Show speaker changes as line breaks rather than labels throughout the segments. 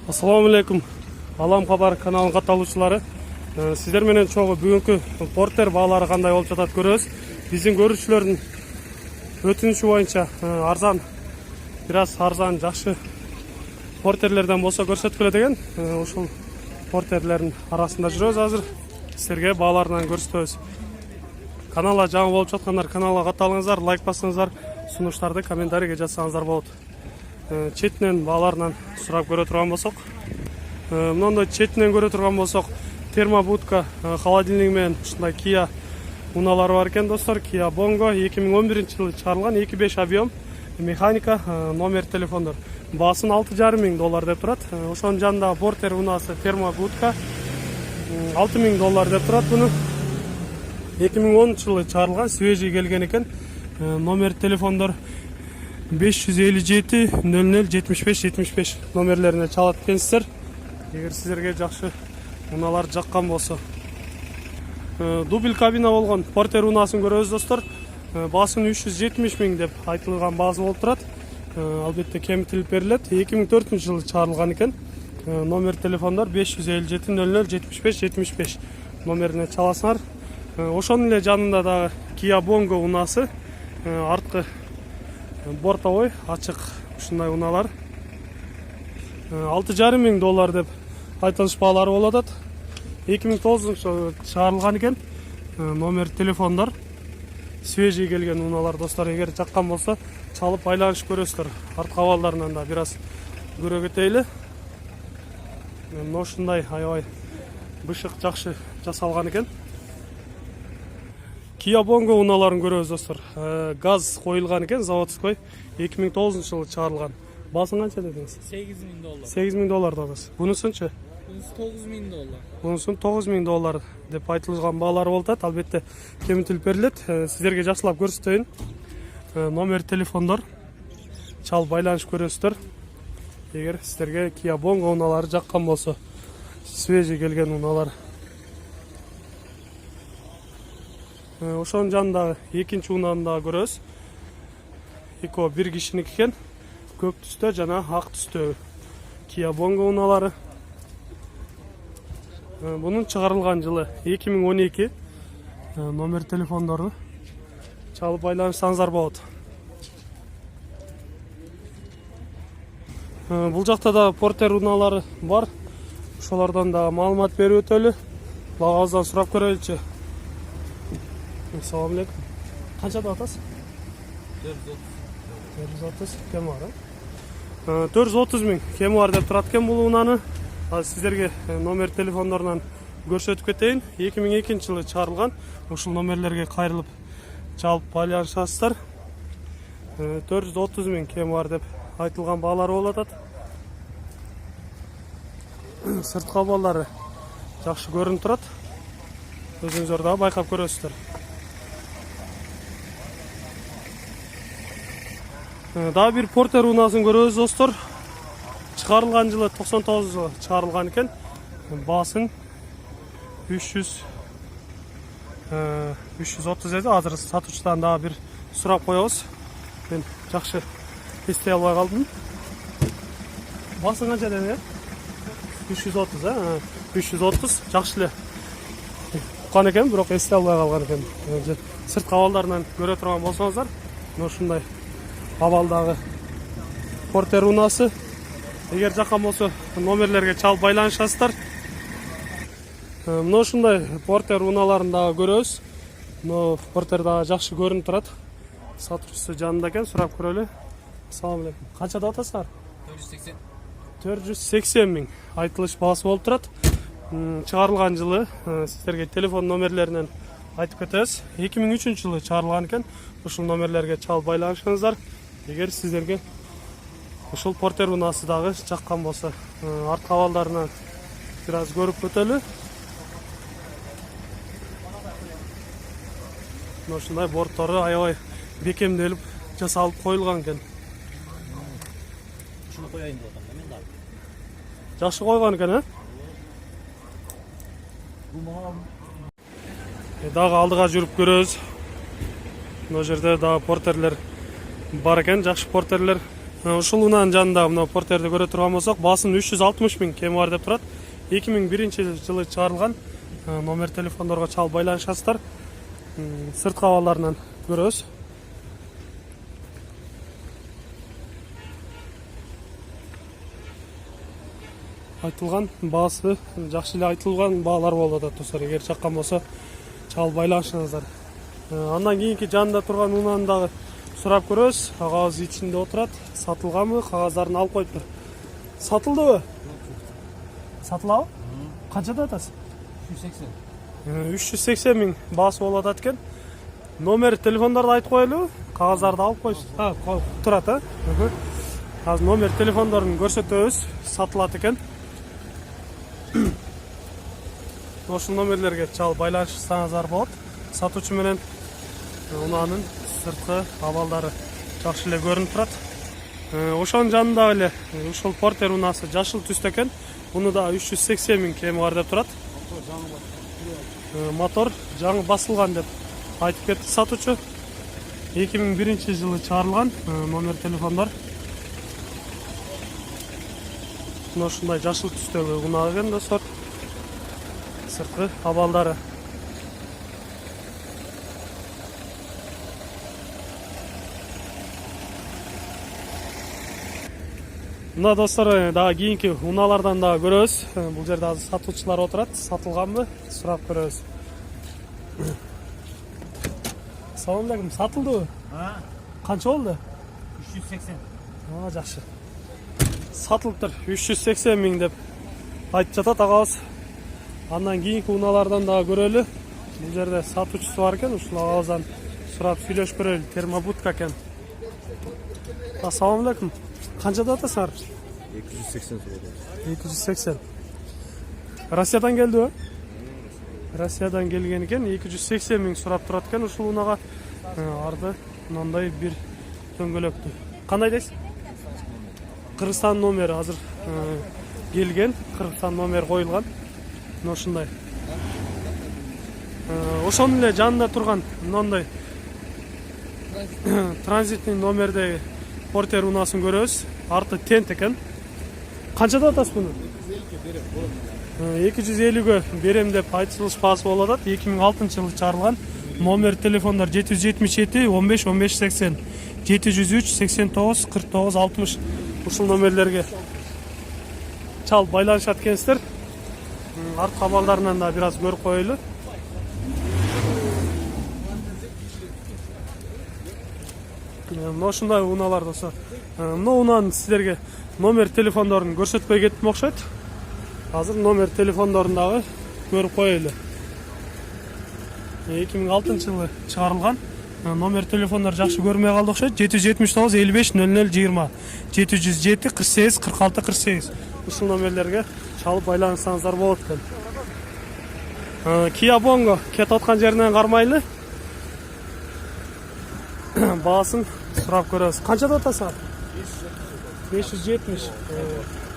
Assalamu alaikum. Алам Хабар каналын катталуучулары. Сиздер менен чогуу бүгүнкү портер баалары кандай болуп жатат көрөбүз. Биздин көрүүчүлөрдүн өтүнүшү боюнча арзан, бир аз арзан, жакшы портерлерден болсо көрсөткүлө деген. Ушул портерлердин арасында жүрөбүз азыр. Сиздерге бааларынан көрсөтөбүз. Каналга жаңы болуп жаткандар каналга катталыңыздар, лайк басыңыздар, сунуштарды комментарийге жазсаңыздар болот. Четинен бааларынан сурап көрө турган болсок, мындай четинен көрө турган болсок, термобудка, холодильник менен ушундай Kia унаалары бар экен достор. Kia Bongo 2011-жылы чыгарылган 2.5 объем механика, номер телефондор. Баасын $6,500 деп турат. Ошонун жанындагы портер унаасы термобудка $6,000 деп турат. Буну 2010-жылы чыгарылган, свежий келген экен. Номер телефондор 557 00 75 75 номерлерине чалат экенсиздер. Эгер сиздерге жакшы унаалар жаккан болсо. Дубль кабина болгон портер унаасын көрөбүз достор. Баасын 370 000 деп айтылган баасы болуп турат. Албетте кемитилип берилет. 2004-жылы чыгарылган экен. Номер телефондор 557 00 75 75 номерине чаласыңар. Ошонун эле жанында дагы Kia Bongo унаасы, арткы бортовой ачык ушундай унаалар $6,500 деп айтылыш баалары болуп атат. 2009-жылы чыгарылган экен. Номер телефондор свежий келген унаалар достор. Эгер жаккан болсо чалып байланышып көрөсүздөр. Арткы абалдарынан да бир аз көрө кетейли. Ушундай аябай бышык жакшы жасалган экен. Kia Bongo унааларын көрөбүз достор. Газ коюлган экен, заводской, 2009-жылы чыгарылган. Баасын канча дедиңиз?
$8,000.
$8,000 дагыз. Бунусунчу?
Bunisi $9,000.
Бунусун $9,000 деп айтылган баалары болуп атат. Албетте кемитилип берилет. Сиздерге жакшылап көрсөтөйүн. Номер телефондор чалып байланышып көрөсүздөр. Эгер сиздерге Kia Bongo унаалары жаккан болсо, свежий келген унаалар. Ошонун жанындагы экинчи унааны дагы көрөбүз. Экөө бир кишиники экен. Көк түстө жана ак түстө Kia Bongo унаалары. Бунун чыгарылган жылы 2012. Номер телефондору чалып байланышсаңыздар болот. Бул жакта да портер унаалары бар. Ошолордон да маалымат берип өтөлү. Багабыздан сурап көрөлүчү. Assalamu alaikum. Канча деп атасыз? 430 кем бар. 430 000 кем бар деп турат экен бул унааны. Сиздерге номер телефондорунан көрсөтүп кетейин. 2002-жылы чыгарылган. Ушул номерлерге кайрылып чалып байланышасыздар. 430 000 кем бар деп айтылган баалары болуп атат. Сырткы абалдары жакшы көрүнүп турат. Өзүңүздөр да байкап көрөсүздөр. Дагы бир портер унаасын көрөбүз достор. Чыгарылган жылы 99-жылы чыгарылган экен. Баасын 330 эди. Азыр сатуучудан дагы бир сурап коебуз. Мен жакшы эстей албай калдым. Баасын канча деди? 330, 330 жакшы эле уккан экен, бирок эстей албай калган экен. Сырткы абалдарынан көрө турган болсоңуздар, ушундай абалдагы портер унаасы. Эгер жаккан болсо номерлерге чалып байланышасыздар. Мына ушундай портер унааларын дагы көрөбүз. Мына портер дагы жакшы көрүнүп турат. Сатуучусу жанында экен, сурап көрөлү. Assalamu alaikum. Канча деп атасыздар? 480 000 айтылыш баасы болуп турат. Чыгарылган жылы сиздерге телефон номерлеринен айтып кетебиз. 2003-жылы чыгарылган экен. Ушул номерлерге чалып байланышыңыздар. Эгер сиздерге ушул портер унаасы дагы жаккан болсо, арткы абалдарынан бир аз көрүп өтөлү. Ушундай бортору аябай бекемделип жасалып коюлган экен.
Ушуну коёюн деп атам мен дагы.
Жакшы койгон экен, Дагы алдыга жүрүп көрөбүз. Мына жерде дагы портерлер бар экен, жакшы портерлер. Ушул унаанын жанында мына портерди көрө турган болсок, баасы 360 миң кеми бар деп турат. 2001-жылы чыгарылган. Номер телефондорго чалып байланышасыздар. Сырткы абалдарынан көрөбүз. Айтылган баасы жакшы эле айтылган баалар болуп атат достор. Эгер чаккан болсо чалып байланышыңыздар. Андан кийинки жанында турган унааны дагы сурап көрөбүз. Кагаз ичинде отурат. Сатылганбы? Кагаздарын алып коюптур. Сатылдыбы? Сатылабы? Канчада атасыз? 380 миң баасы болуп атат экен. Номер телефондорду айтып коелу. Кагаздарды алып коюшсуз. Турат, Азыр номер телефондорун көрсөтөбүз. Сатылат экен. Ошол номерлерге чалып байланышсаңыздар болот. Сатуучу менен унаанын сырткы абалдары жакшы эле көрүнүп турат. Ошонун жанында эле ушул портер унаасы жашыл түстө экен. Буну да 380 миң кеми бар деп турат. Мотор жаңы басылган деп айтып кетти сатуучу. 2001-жылы чыгарылган номер телефондор. Ушундай жашыл түстөгү унаа экен достор. Сырткы абалдары. Мына достор, дагы кийинки унаалардан дагы көрөбүз. Бул жерде азыр сатуучулар отурат. Сатылганбы? Сурап көрөбүз. Салам алейкум, сатылдыбы? Канча болду?
380.
Жакшы. Сатылыптыр. 380 миң деп айтып жатат агабыз. Андан кийинки унаалардан дагы көрөлү. Бул жерде сатуучусу бар экен. Ушул агабыздан сурап сүйлөшүп көрөлү. Термобудка экен. Ассаламу алейкум. Канчада атасыңар?
280 сом.
280. Россиядан келдиби? Россиядан келген экен. 280 миң сурап турат экен ушул унага. Арды мындай бир дөңгөлөктү. Кандай дейсиз? Кыргызстан номери азыр келген. Кыргызстан номери коюлган. Ушундай. Ошонун эле жанында турган мындай транзитный номердеги портер унаасын көрөбүз. Арты тент экен. Канчада атасыз буну? 250-гө берем деп айтылышпасы болуп атат. 2006-жылы чыгарылган. Номер телефондор 777 15 15 80 703 89 49 60. Ушул номерлерге чалып байланышат экенсиздер. Арт абалдарынан да бир аз көрүп коелу. Ушундай унаалар достор. Мына унаанын сиздерге номер телефондорун көрсөтпөй кеттим окшойт. Азыр номер телефондорун дагы көрүп коелу. 2006-жылы чыгарылган. Номер телефондор жакшы көрмөй калды окшойт. 779 55 00 20 707 48 46 48. Ушул номерлерге чалып байланышсаңыздар болот экен. Kia Bongo кетип аткан жеринен кармайлы. Баасын сурап көрөбүз. Канчада атасыңар? 570.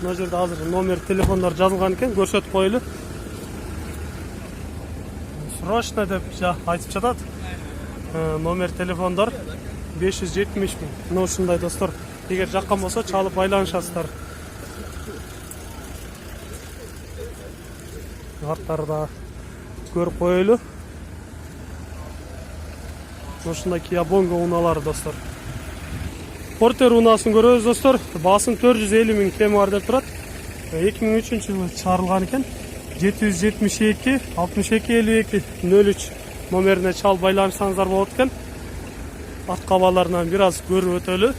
Мына жерде азыр номер телефондор жазылган экен, көрсөтүп коелу. Срочно деп айтып жатат. Номер телефондор 570 миң. Мына ушундай достор. Эгер жаккан болсо чалып байланышасыздар. Арттарда көрүп коелу. Ушундай Kia Bongo унаалары достор. Портер унаасын көрөбүз достор. Баасын 450 миң кеми бар деп турат. 2003-жылы чыгарылган экен. 772 62 52 03 номерине чалып байланышсаңыздар болот экен. Арткы абалдарынан бир аз көрүп өтөлү.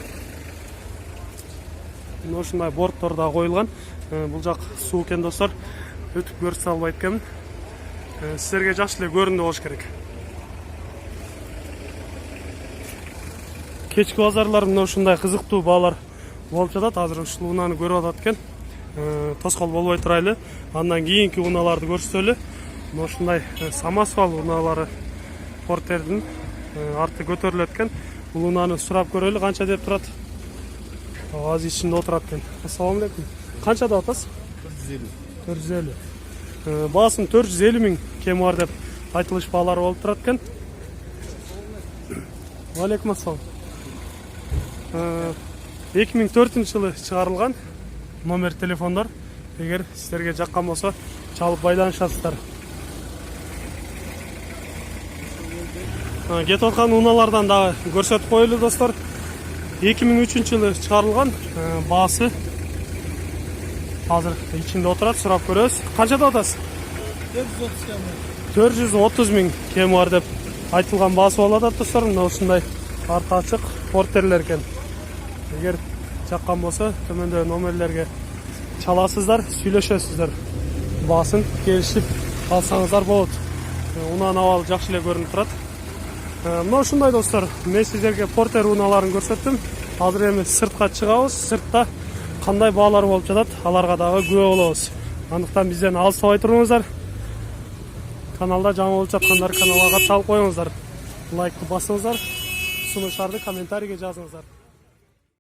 Ушундай борттор да коюлган. Бул жак суу экен достор. Өтүп көрсөтө албайт экенмин. Сиздерге жакшы эле көрүндү болуш керек. Кечки базарлар мына ушундай кызыктуу баалар болуп жатат. Азыр ушул унааны көрүп атат экен. Тоскоол болбой турайлы. Андан кийинки унааларды көрсөтөлү. Мына ушундай самосвал унаалары портердин арты көтөрүлөт экен. Бул унааны сурап көрөлү, канча деп турат. Аз ичинде отурат экен. Ассаламу алейкум. Канчада атасыз? 450. Баасын 450 миң кеми бар деп айтылыш баалары болуп турат экен. Алейкум ассалам. 2004-жылы чыгарылган номер телефондар. Эгер сиздерге жаккан болсо чалып байланышасыздар. Кетип аткан унаалардан дагы көрсөтүп коелу достор. 2003-жылы чыгарылган, баасы азыр ичинде отурат, сурап көрөбүз. Канчада атасыз? 430 миң кеми бар деп айтылган баасы болот достор. Мына ушундай арты ачык портерлер экен. Эгер жаккан болсо төмөндө номерлерге чаласыздар, сүйлөшөсүздөр. Баасын келишип алсаңыздар болот. Унаанын абалы жакшы эле көрүнүп турат. Мына ушундай достор, мен сиздерге портер унааларын көрсөттүм. Азыр эми сыртка чыгабыз. Сыртта кандай баалар болуп жатат, аларга дагы күбө болобуз. Андыктан бизден алыстабай туруңуздар. Каналда жаңы болуп жаткандар каналга катталып коюңуздар. Лайкты басыңыздар. Сунуштарды комментарийге жазыңыздар.